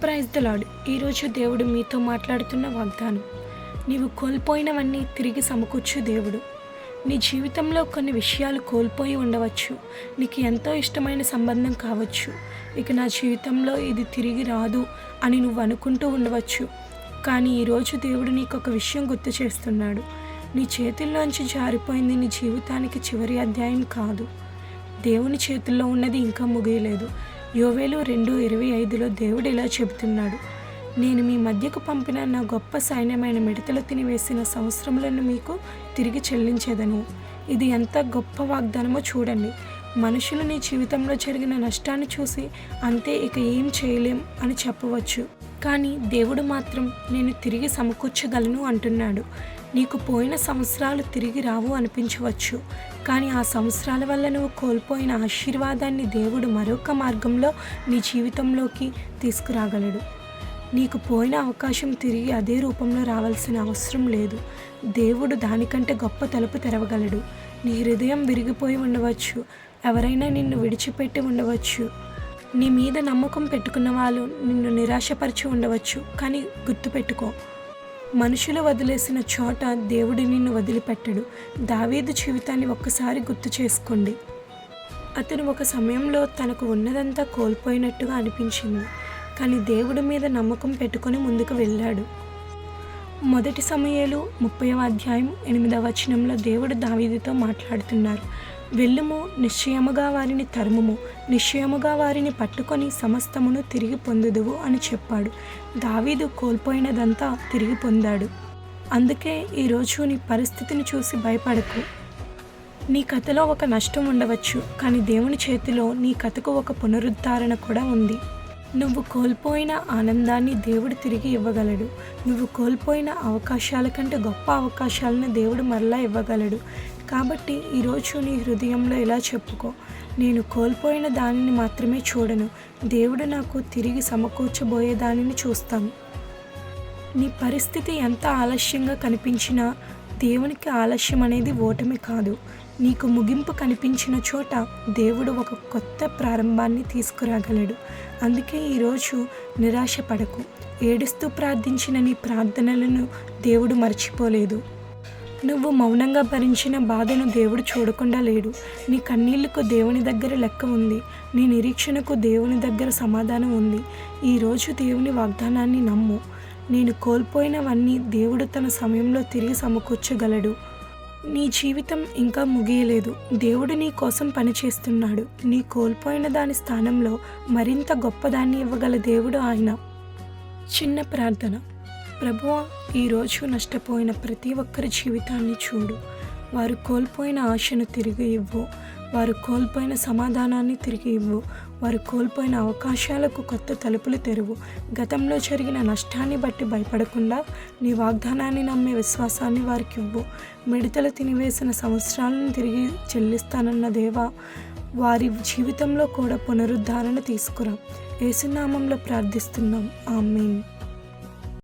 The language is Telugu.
Praise the lord. ఈరోజు దేవుడు మీతో మాట్లాడుతున్న వాగ్దానం, నీవు కోల్పోయినవన్నీ తిరిగి సమకూర్చు దేవుడు. నీ జీవితంలో కొన్ని విషయాలు కోల్పోయి ఉండవచ్చు. నీకు ఎంతో ఇష్టమైన సంబంధం కావచ్చు. ఇక నా జీవితంలో ఇది తిరిగి రాదు అని నువ్వు అనుకుంటూ ఉండవచ్చు. కానీ ఈరోజు దేవుడు నీకు ఒక విషయం గుర్తు చేస్తున్నాడు. నీ చేతుల్లోంచి జారిపోయింది నీ జీవితానికి చివరి అధ్యాయం కాదు. దేవుని చేతుల్లో ఉన్నది ఇంకా ముగియలేదు. యోవేలు 2:25 దేవుడు ఇలా చెబుతున్నాడు, నేను మీ మధ్యకు పంపిన నా గొప్ప సైన్యమైన మిడతలు తినివేసిన సంవత్సరములను మీకు తిరిగి చెల్లించేదను. ఇది ఎంత గొప్ప వాగ్దానమో చూడండి. మనుషులు నీ జీవితంలో జరిగిన నష్టాన్ని చూసి అంతే, ఇక ఏం చేయలేం అని చెప్పవచ్చు. కానీ దేవుడు మాత్రం నేను తిరిగి సమకూర్చగలను అంటున్నాడు. నీకు పోయిన సంవత్సరాలు తిరిగి రావు అనిపించవచ్చు, కానీ ఆ సంవత్సరాల వల్ల నువ్వు కోల్పోయిన ఆశీర్వాదాన్ని దేవుడు మరొక మార్గంలో నీ జీవితంలోకి తీసుకురాగలడు. నీకు పోయిన అవకాశం తిరిగి అదే రూపంలో రావాల్సిన అవసరం లేదు. దేవుడు దానికంటే గొప్ప తలుపు తెరవగలడు. నీ హృదయం విరిగిపోయి ఉండవచ్చు. ఎవరైనా నిన్ను విడిచిపెట్టి ఉండవచ్చు. నీ మీద నమ్మకం పెట్టుకున్న వాళ్ళు నిన్ను నిరాశపరిచి ఉండవచ్చు. కానీ గుర్తుపెట్టుకో, మనుషులు వదిలేసిన చోట దేవుడు నిన్ను వదిలిపెట్టడు. దావీదు జీవితాన్ని ఒక్కసారి గుర్తు చేసుకోండి. అతను ఒక సమయంలో తనకు ఉన్నదంతా కోల్పోయినట్టుగా అనిపించింది, కానీ దేవుడి మీద నమ్మకం పెట్టుకొని ముందుకు వెళ్ళాడు. 1 సమూయేలు 30:8 దేవుడు దావీదుతో మాట్లాడుతున్నారు. వెళ్ళుము, నిశ్చయముగా వారిని తరుముము, నిశ్చయముగా వారిని పట్టుకొని సమస్తమును తిరిగి పొందుదువు అని చెప్పాడు. దావీదు కోల్పోయినదంతా తిరిగి పొందాడు. అందుకే ఈరోజు నీ పరిస్థితిని చూసి భయపడకు. నీ కథలో ఒక నష్టం ఉండవచ్చు, కానీ దేవుని చేతిలో నీ కథకు ఒక పునరుద్ధరణ కూడా ఉంది. నువ్వు కోల్పోయిన ఆనందాన్ని దేవుడు తిరిగి ఇవ్వగలడు. నువ్వు కోల్పోయిన అవకాశాల కంటే గొప్ప అవకాశాలను దేవుడు మరలా ఇవ్వగలడు. కాబట్టి ఈరోజు నీ హృదయంలో ఇలా చెప్పుకో, నేను కోల్పోయిన దానిని మాత్రమే చూడను, దేవుడు నాకు తిరిగి సమకూర్చబోయే దానిని చూస్తాను. నీ పరిస్థితి ఎంత ఆలస్యంగా కనిపించినా దేవునికి ఆలస్యం అనేది ఓటమి కాదు. నీకు ముగింపు కనిపించిన చోట దేవుడు ఒక కొత్త ప్రారంభాన్ని తీసుకురాగలడు. అందుకే ఈరోజు నిరాశపడకు. ఏడుస్తూ ప్రార్థించిన నీ ప్రార్థనలను దేవుడు మర్చిపోలేదు. నువ్వు మౌనంగా భరించిన బాధను దేవుడు చూడకుండా లేడు. నీ కన్నీళ్లకు దేవుని దగ్గర లెక్క ఉంది. నీ నిరీక్షణకు దేవుని దగ్గర సమాధానం ఉంది. ఈరోజు దేవుని వాగ్దానాన్ని నమ్ము. నేను కోల్పోయినవన్నీ దేవుడు తన సమయంలో తిరిగి సమకూర్చగలడు. నీ జీవితం ఇంకా ముగియలేదు. దేవుడు నీ కోసం పనిచేస్తున్నాడు. నీ కోల్పోయిన దాని స్థానంలో మరింత గొప్పదాన్ని ఇవ్వగల దేవుడు ఆయన. చిన్న ప్రార్థన. ప్రభువా, ఈరోజు నష్టపోయిన ప్రతి ఒక్కరి జీవితాన్ని చూడు. వారు కోల్పోయిన ఆశను తిరిగి ఇవ్వు. వారు కోల్పోయిన సమాధానాన్ని తిరిగి ఇవ్వు. వారు కోల్పోయిన అవకాశాలకు కొత్త తలుపులు తెరువు. గతంలో జరిగిన నష్టాన్ని బట్టి భయపడకుండా నీ వాగ్దానాన్ని నమ్మే విశ్వాసాన్ని వారికి ఇవ్వు. మిడతలు తినివేసిన సంవత్సరాలను తిరిగి చెల్లిస్తానన్న దేవా, వారి జీవితంలో కూడా పునరుద్ధరణ తీసుకురా. యేసు నామంలో ప్రార్థిస్తున్నాం. ఆమేన్.